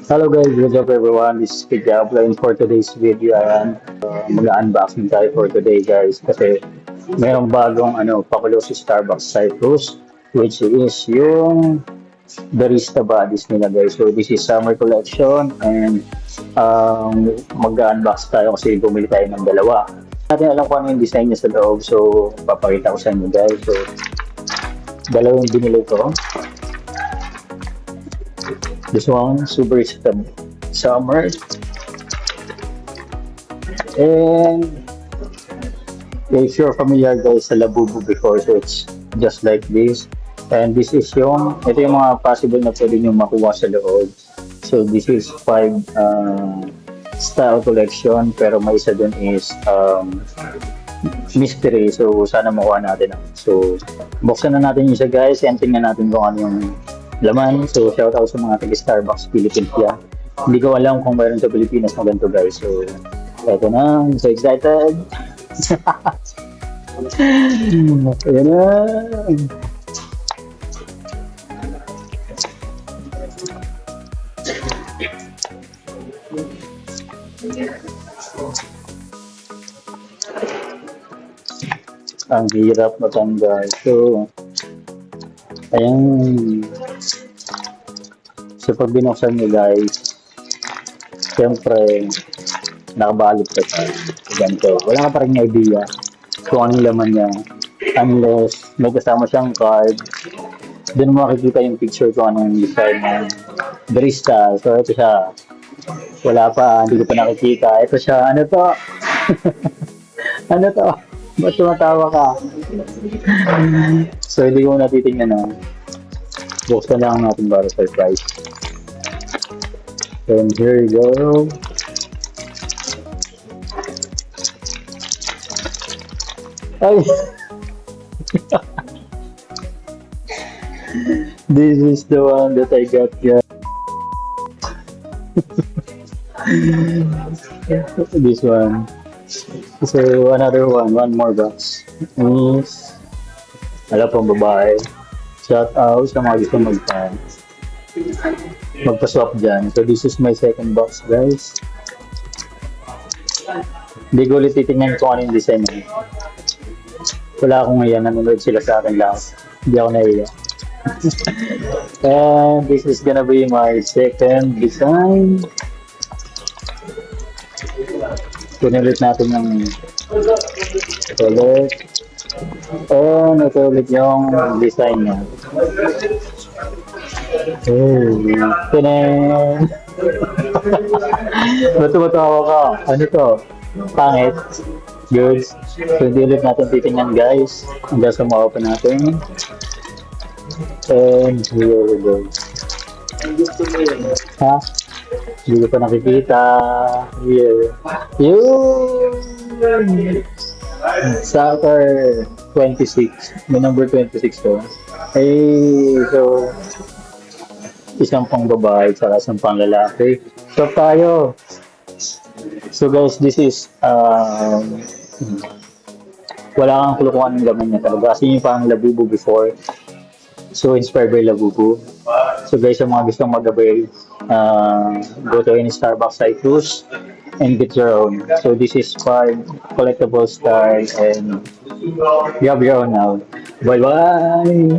Hello guys, what's up everyone? This is Kid Diablo and for today's video ayan, mag-unboxing tayo for today guys kasi mayroong bagong pakulo si Starbucks Cyprus which is yung Barista Buddies nila guys. So this is summer collection and mag-unbox tayo kasi bumili tayo ng dalawa. Natin alam kung ano yung design niya sa loob so papakita ko sa inyo guys. So dalawang binili ko. This one, super summer. And if you're familiar guys sa Labubu before, so it's just like this. And this is ito yung mga possible na pwede nyo makuha sa loob. So this is 5 style collection, pero may isa dun is mystery. So sana makuha natin. So buksan na natin yung isa guys, and tingnan natin kung ano yung laman. So shout out sa mga taga Starbucks Philippines yan. Hindi ko alam kung mayroon sa Pilipinas na ganito guys. So eto na, I'm so excited. Ayan na. Ang hirap matanggal. So ayan. So pag binuksan nyo guys, siyempre nakabalot ka sa ganito. Wala ka pa rin idea kung anong laman niya unless may kasama siyang card. Doon mo makikita yung picture kung anong design ng barista. So ito siya. Wala pa, hindi ko pa nakikita. Ito siya. Ano to? Ano to? Ba't tumatawa ka? So hindi ko natitingnan na. Buksan lang natin para surprise. And here you go. Ay! This is the one that I got, guys. This one. So another one more box. Is wala pang babae. Shout out sa mga gusto magpa-swap dyan. So this is my second box guys. Hindi ko ulit titingnan kung ano yung design niya. Wala akong ngayon, nanonood sila sa akin lang. Hindi ako naiya. And this is gonna be my second design. Pinulit natin yung ulit. And ito ulit yung design niya. Oh, tinan! Ba't tumatawa ka? Ano to? Pangit? Good. So hindi ulit natin titingnan guys. Hanggang sa ma-open natin. And here we go. Ha? Hindi ko pa nakikita. Here. Yun! Soccer 26. May number 26 to. Hey, so isang pang babae at isang pang lalaki. So tayo. So guys, this is wala kang kulukuhan ng laman niya talaga. Kasi yung pang Labubu before. So inspired by Labubu. So guys, yung mga gustong mag-avail, go to any Starbucks Cyprus and get your own. So this is 5 collectible style and you have your own now. Bye bye!